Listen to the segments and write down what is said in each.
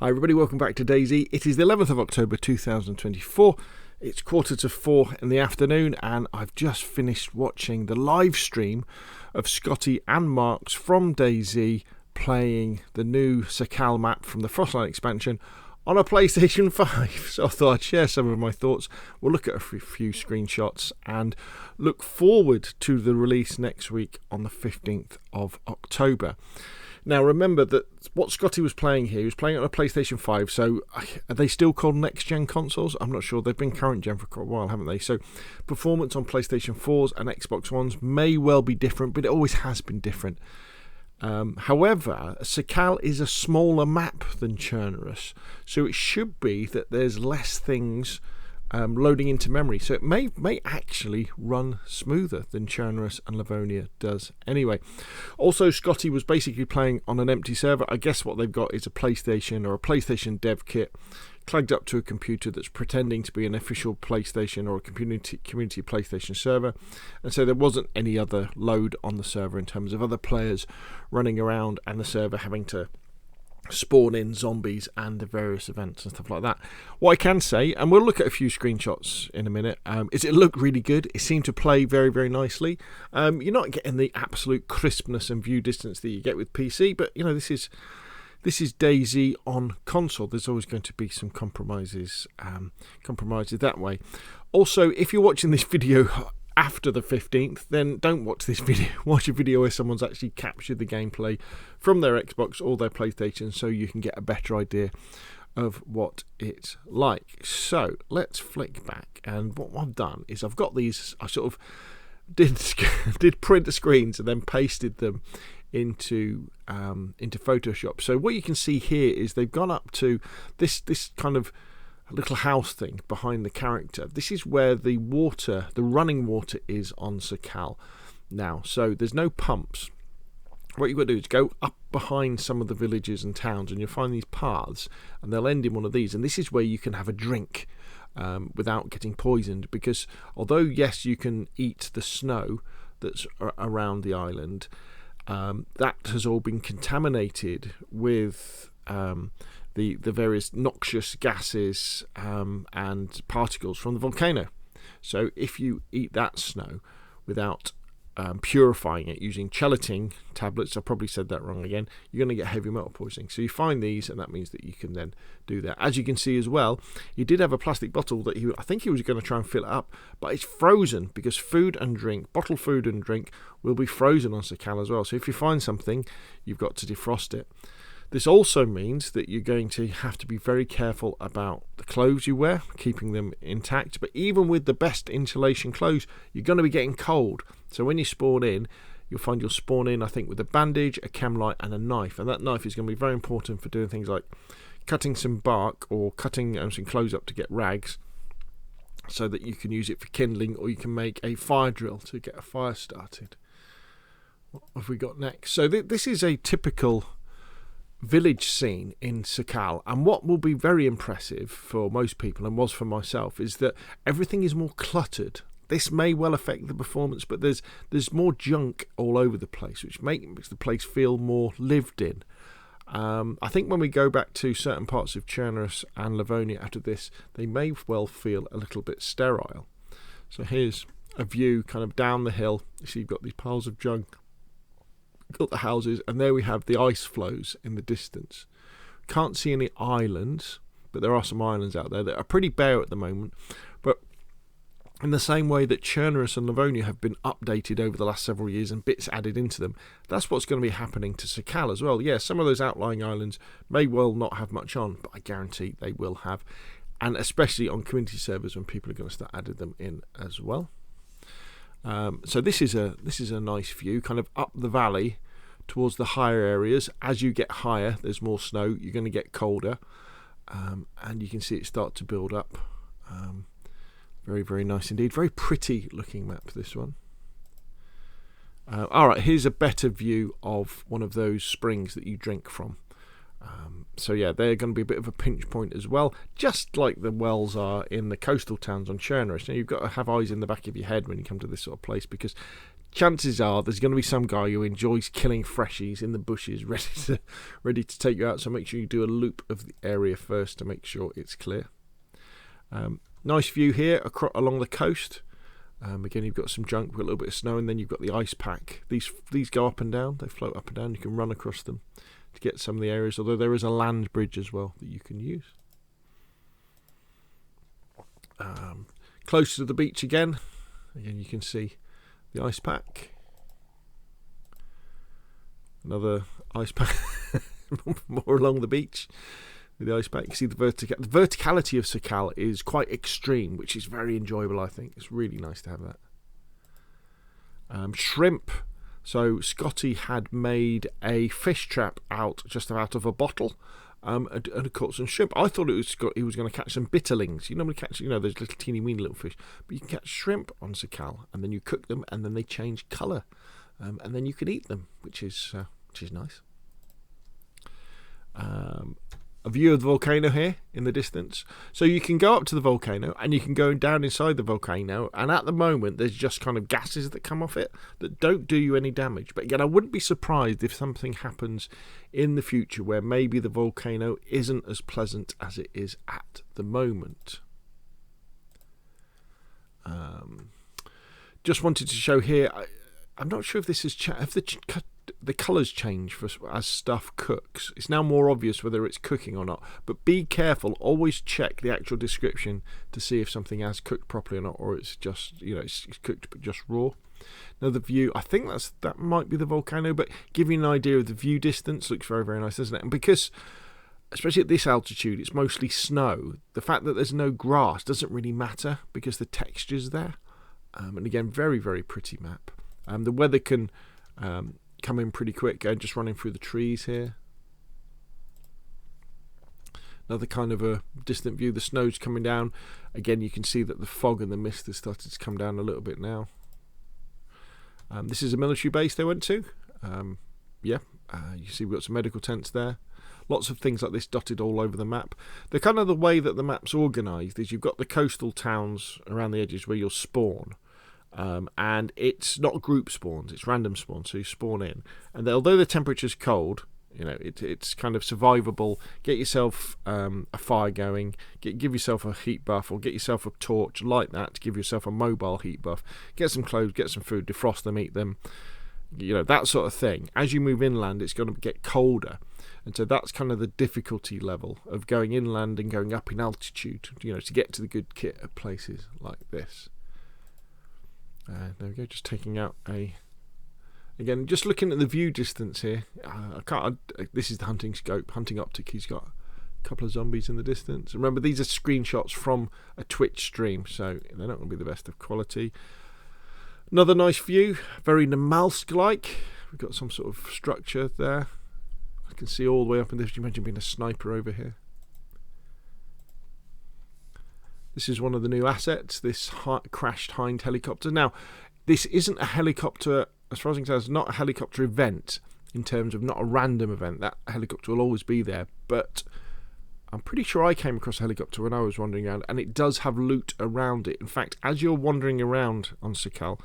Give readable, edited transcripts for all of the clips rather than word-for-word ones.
Hi everybody, welcome back to DayZ. It is the 11th of October 2024. It's 3:45 in the afternoon and I've just finished watching the live stream of Scotty and Marks from DayZ playing the new Sakhal map from the Frostline Expansion on a PlayStation 5. So I thought I'd share some of my thoughts. We'll look at a few screenshots and look forward to the release next week on the 15th of October. Now remember that what Scotty was playing here, he was playing on a PlayStation 5, so are they still called next-gen consoles? I'm not sure. They've been current-gen for quite a while, haven't they? So performance on PlayStation 4s and Xbox Ones may well be different, but it always has been different. However, Sakhal is a smaller map than Chernarus, so it should be that there's less things loading into memory, so it may actually run smoother than Chernarus and Livonia does anyway. Also, Scotty was basically playing on an empty server. I guess what they've got is a PlayStation or a PlayStation dev kit plugged up to a computer that's pretending to be an official PlayStation or a community PlayStation server, and so there wasn't any other load on the server in terms of other players running around and the server having to spawn in zombies and the various events and stuff like that. What I can say, and we'll look at a few screenshots in a minute, is it looked really good. It seemed to play very, very nicely. You're not getting the absolute crispness and view distance that you get with PC, but you know, this is DayZ on console. There's always going to be some compromises that way. Also, if you're watching this video after the 15th, then don't watch this video. Watch a video where someone's actually captured the gameplay from their Xbox or their PlayStation so you can get a better idea of what it's like. So let's flick back, and what I've done is I've got these, I sort of did print the screens and then pasted them into Photoshop. So what you can see here is they've gone up to this kind of a little house thing behind the character. This is where the running water is on Sakhal now. So there's no pumps. What you've got to do is go up behind some of the villages and towns and you'll find these paths and they'll end in one of these, and this is where you can have a drink without getting poisoned, because although yes, you can eat the snow that's around the island, that has all been contaminated with the various noxious gases and particles from the volcano. So if you eat that snow without purifying it using gelatin tablets, I probably said that wrong again, you're going to get heavy metal poisoning. So you find these, and that means that you can then do that. As you can see as well, he did have a plastic bottle that I think he was going to try and fill it up, but it's frozen because bottled food and drink will be frozen on Sakhal as well. So if you find something, you've got to defrost it. This also means that you're going to have to be very careful about the clothes you wear, keeping them intact. But even with the best insulation clothes, you're going to be getting cold. So when you spawn in, you'll find you'll spawn in, I think, with a bandage, a chem light and a knife. And that knife is going to be very important for doing things like cutting some bark or cutting some clothes up to get rags, so that you can use it for kindling, or you can make a fire drill to get a fire started. What have we got next? So this is a typical village scene in Sakhal, and what will be very impressive for most people, and was for myself, is that everything is more cluttered. This may well affect the performance, but there's more junk all over the place, which makes the place feel more lived in. I think when we go back to certain parts of Chernarus and Livonia after this, they may well feel a little bit sterile. So here's a view kind of down the hill. You see you've got these piles of junk, got the houses, and there we have the ice flows in the distance. Can't see any islands, but there are some islands out there that are pretty bare at the moment. But in the same way that Chernarus and Livonia have been updated over the last several years and bits added into them, that's what's going to be happening to Sakhal as well. Yeah, some of those outlying islands may well not have much on, but I guarantee they will have, and especially on community servers when people are going to start adding them in as well. So this is a nice view, kind of up the valley towards the higher areas. As you get higher, there's more snow. You're going to get colder, and you can see it start to build up. Very, very nice indeed. Very pretty looking map, this one. All right, here's a better view of one of those springs that you drink from. So yeah, they're going to be a bit of a pinch point as well, just like the wells are in the coastal towns on Chernarus. Now you've got to have eyes in the back of your head when you come to this sort of place, because chances are there's going to be some guy who enjoys killing freshies in the bushes, ready to take you out. So make sure you do a loop of the area first to make sure it's clear. Nice view here along the coast. Again, you've got some junk with a little bit of snow, and then you've got the ice pack. These go up and down. They float up and down. You can run across them to get some of the areas, although there is a land bridge as well that you can use. Close to the beach again you can see the ice pack. Another ice pack more along the beach with the ice pack. You see the verticality of Sakhal is quite extreme, which is very enjoyable, I think. It's really nice to have that. Shrimp. So Scotty had made a fish trap just out of a bottle. And caught some shrimp. I thought he was going to catch some bitterlings. You normally catch, those little teeny weeny little fish, but you can catch shrimp on Sakhal, and then you cook them, and then they change colour, and then you can eat them, which is nice. A view of the volcano here in the distance. So you can go up to the volcano and you can go down inside the volcano, and at the moment there's just kind of gases that come off it that don't do you any damage. But again, I wouldn't be surprised if something happens in the future where maybe the volcano isn't as pleasant as it is at the moment. Just wanted to show here, I'm not sure if this is the colours change as stuff cooks. It's now more obvious whether it's cooking or not, but be careful. Always check the actual description to see if something has cooked properly or not, or it's just it's cooked but just raw. Another view, I think that might be the volcano, but give you an idea of the view distance. Looks very, very nice, doesn't it? And because especially at this altitude it's mostly snow, the fact that there's no grass doesn't really matter because the texture's there. And again, very, very pretty map. The weather can come in pretty quick, just running through the trees here. Another kind of a distant view, the snow's coming down. Again, you can see that the fog and the mist has started to come down a little bit now. This is a military base they went to. You see we've got some medical tents there. Lots of things like this dotted all over the map. The kind of the way that the map's organised is you've got the coastal towns around the edges where you'll spawn. And it's not group spawns, it's random spawns, so you spawn in, and although the temperature's cold, it's kind of survivable. Get yourself a fire going, give yourself a heat buff, or get yourself a torch, light that to give yourself a mobile heat buff, get some clothes, get some food, defrost them, eat them, that sort of thing. As you move inland, it's going to get colder, and so that's kind of the difficulty level of going inland and going up in altitude, to get to the good kit at places like this. There we go, just taking out again, just looking at the view distance here. This is the hunting scope, hunting optic. He's got a couple of zombies in the distance. Remember, these are screenshots from a Twitch stream, so they're not going to be the best of quality. Another nice view, very Namalsk-like. We've got some sort of structure there. I can see all the way up in this. You imagine being a sniper over here. This is one of the new assets, this crashed Hind helicopter. Now, this isn't a helicopter, as far as I can tell, it's not a helicopter event in terms of not a random event. That helicopter will always be there, but I'm pretty sure I came across a helicopter when I was wandering around, and it does have loot around it. In fact, as you're wandering around on Sakhal,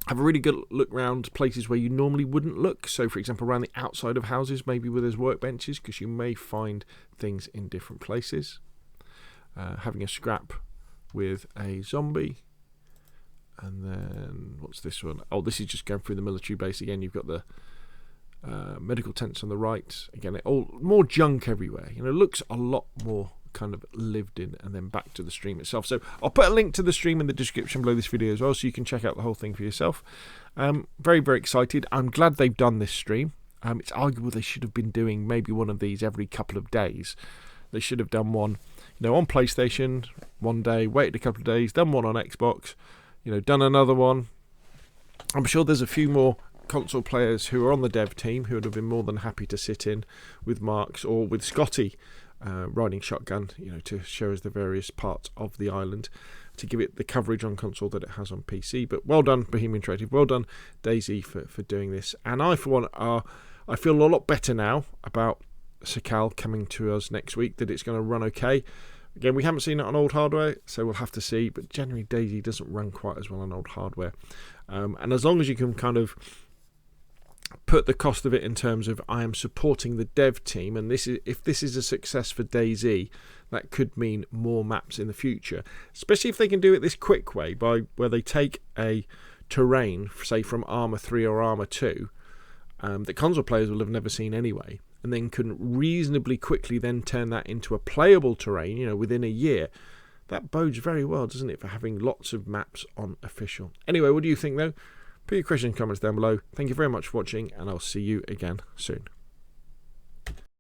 have a really good look around places where you normally wouldn't look. So, for example, around the outside of houses, maybe where there's workbenches, because you may find things in different places. Having a scrap with a zombie, and then what's this one? Oh, this is just going through the military base again. You've got the medical tents on the right. Again, all more junk everywhere. It looks a lot more kind of lived in. And then back to the stream itself. So I'll put a link to the stream in the description below this video as well, so you can check out the whole thing for yourself. Very, very excited. I'm glad they've done this stream. It's arguable they should have been doing maybe one of these every couple of days. They should have done one, on PlayStation one day, waited a couple of days, done one on Xbox, done another one. I'm sure there's a few more console players who are on the dev team who would have been more than happy to sit in with Marks or with Scotty riding shotgun, to show us the various parts of the island, to give it the coverage on console that it has on PC. But well done, Bohemian Interactive, well done, DayZ, for doing this. And I, for one, I feel a lot better now about Sakhal coming to us next week, that it's going to run okay. Again, we haven't seen it on old hardware, so we'll have to see, but generally DayZ doesn't run quite as well on old hardware. And as long as you can kind of put the cost of it in terms of I am supporting the dev team, and if this is a success for DayZ, that could mean more maps in the future, especially if they can do it this quick way, where they take a terrain, say from Armour 3 or Armour 2, that console players will have never seen anyway, and then can reasonably quickly then turn that into a playable terrain, within a year. That bodes very well, doesn't it, for having lots of maps on official. Anyway, what do you think though? Put your questions and comments down below. Thank you very much for watching, and I'll see you again soon.